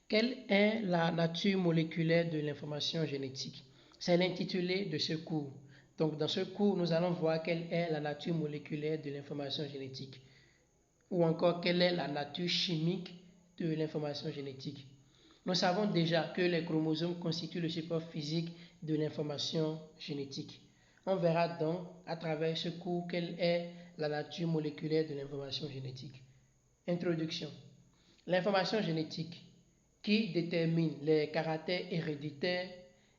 Quelle est la nature moléculaire de l'information génétique? C'est l'intitulé de ce cours. Donc dans ce cours, nous allons voir quelle est la nature moléculaire de l'information génétique ou encore quelle est la nature chimique de l'information génétique. Nous savons déjà que les chromosomes constituent le support physique de l'information génétique. On verra donc à travers ce cours quelle est la nature moléculaire de l'information génétique. Introduction. L'information génétique qui détermine les caractères héréditaires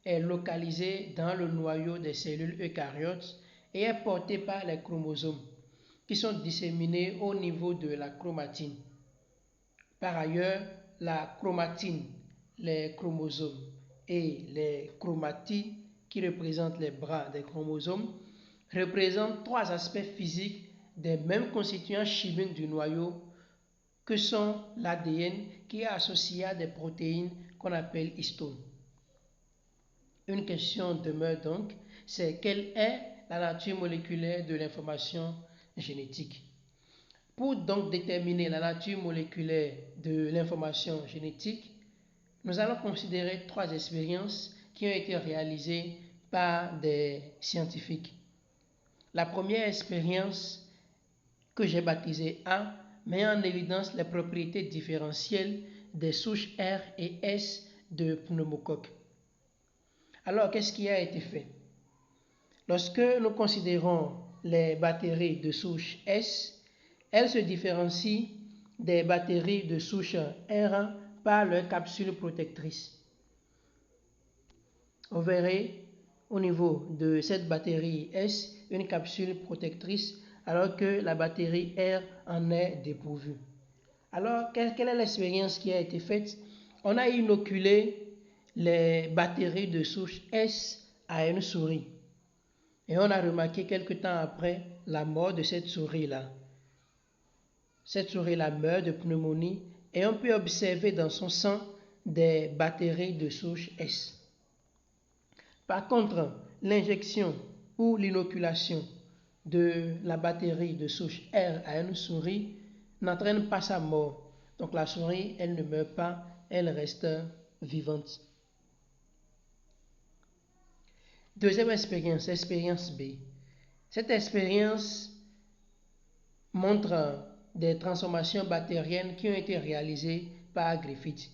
est localisée dans le noyau des cellules eucaryotes et est portée par les chromosomes qui sont disséminés au niveau de la chromatine. Par ailleurs, la chromatine, les chromosomes et les chromatides qui représentent les bras des chromosomes représentent trois aspects physiques des mêmes constituants chimiques du noyau que sont l'ADN qui est associé à des protéines qu'on appelle histones. Une question demeure donc, c'est quelle est la nature moléculaire de l'information génétique? Pour donc déterminer la nature moléculaire de l'information génétique, nous allons considérer trois expériences qui ont été réalisées par des scientifiques. La première expérience que j'ai baptisée A met en évidence les propriétés différentielles des souches R et S de pneumocoques. Alors, qu'est-ce qui a été fait? Lorsque nous considérons les bactéries de souche S, elles se différencient des bactéries de souche R par leur capsule protectrice. Vous verrez au niveau de cette bactérie S une capsule protectrice alors que la bactérie R en est dépourvue. Alors, quelle est l'expérience qui a été faite? On a inoculé les bactéries de souche S à une souris. Et on a remarqué quelque temps après la mort de cette souris-là. Cette souris-là meurt de pneumonie et on peut observer dans son sang des bactéries de souche S. Par contre, l'injection ou l'inoculation de la bactérie de souche R à une souris n'entraîne pas sa mort. Donc la souris, elle ne meurt pas, elle reste vivante. Deuxième expérience, expérience B. Cette expérience montre des transformations bactériennes qui ont été réalisées par Griffith.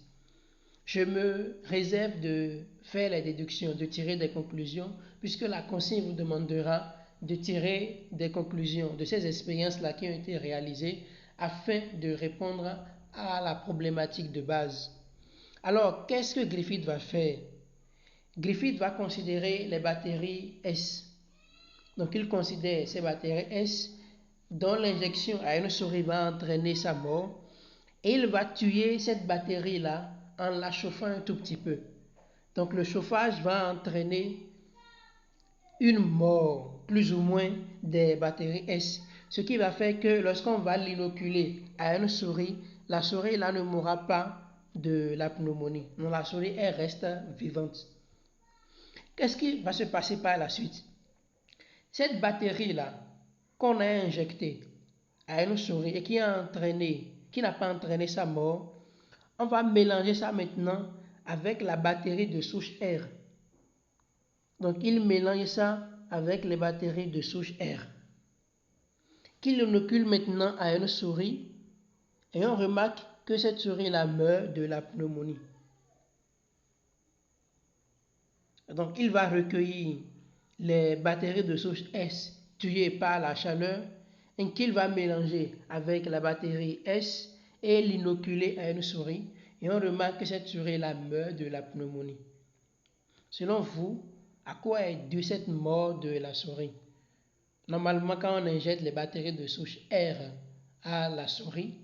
Je me réserve de faire les déductions, de tirer des conclusions, puisque la consigne vous demandera de tirer des conclusions de ces expériences-là qui ont été réalisées afin de répondre à la problématique de base. Alors, qu'est-ce que Griffith va faire? Griffith va considérer les bactéries S. Donc, il considère ces bactéries S dont l'injection à une souris va entraîner sa mort et il va tuer cette bactérie-là en la chauffant un tout petit peu. Donc, le chauffage va entraîner une mort plus ou moins des bactéries S, ce qui va faire que lorsqu'on va l'inoculer à une souris, la souris là ne mourra pas de la pneumonie. Non, la souris elle reste vivante. Qu'est-ce qui va se passer par la suite? Cette bactérie là qu'on a injectée à une souris et qui n'a pas entraîné sa mort, on va mélanger ça maintenant avec la bactérie de souche R. Donc, il mélange ça avec les bactéries de souche R, qu'il inocule maintenant à une souris, et on remarque que cette souris-là meurt de la pneumonie. Donc, il va recueillir les bactéries de souche S tuées par la chaleur, et qu'il va mélanger avec la bactérie S et l'inoculer à une souris, et on remarque que cette souris-là meurt de la pneumonie. Selon vous, à quoi est due cette mort de la souris? Normalement, quand on injecte les bactéries de souche R à la souris,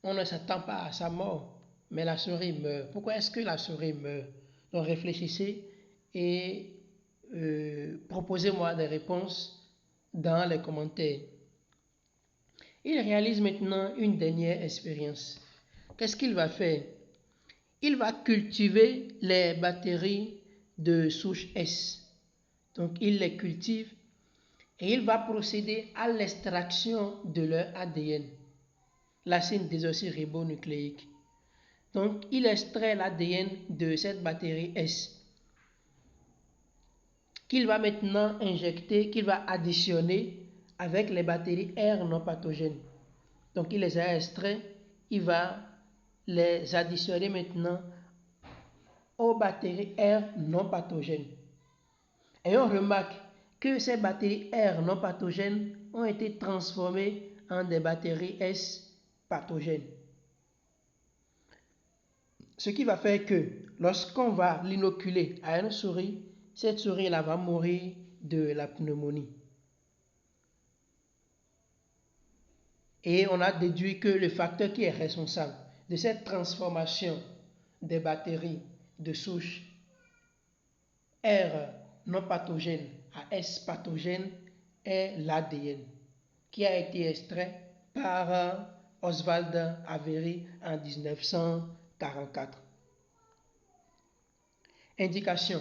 on ne s'attend pas à sa mort, mais la souris meurt. Pourquoi est-ce que la souris meurt? Donc réfléchissez et proposez-moi des réponses dans les commentaires. Il réalise maintenant une dernière expérience. Qu'est-ce qu'il va faire? Il va cultiver les bactéries de souche S. Donc, il les cultive et il va procéder à l'extraction de leur ADN, l'acide désoxyribonucléique. Donc, il extrait l'ADN de cette bactérie S qu'il va maintenant injecter, qu'il va additionner avec les bactéries R non pathogènes. Donc, il les a extraits, il va les additionner maintenant aux bactéries R non pathogènes. Et on remarque que ces bactéries R non pathogènes ont été transformées en des bactéries S pathogènes. Ce qui va faire que lorsqu'on va l'inoculer à une souris, cette souris là va mourir de la pneumonie. Et on a déduit que le facteur qui est responsable de cette transformation des bactéries de souche R non pathogène à S pathogène est l'ADN qui a été extrait par Oswald Avery en 1944. Indication.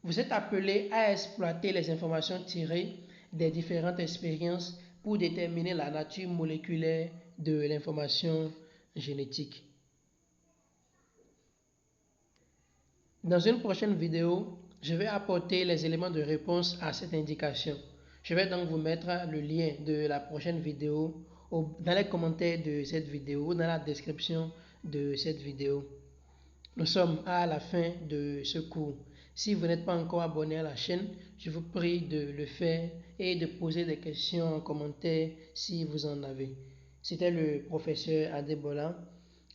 Vous êtes appelé à exploiter les informations tirées des différentes expériences pour déterminer la nature moléculaire de l'information génétique. Dans une prochaine vidéo, je vais apporter les éléments de réponse à cette indication. Je vais donc vous mettre le lien de la prochaine vidéo dans les commentaires de cette vidéo ou dans la description de cette vidéo. Nous sommes à la fin de ce cours. Si vous n'êtes pas encore abonné à la chaîne, je vous prie de le faire et de poser des questions en commentaire si vous en avez. C'était le professeur Adebola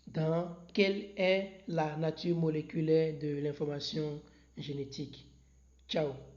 dans quelle est la nature moléculaire de l'information génétique. Ciao.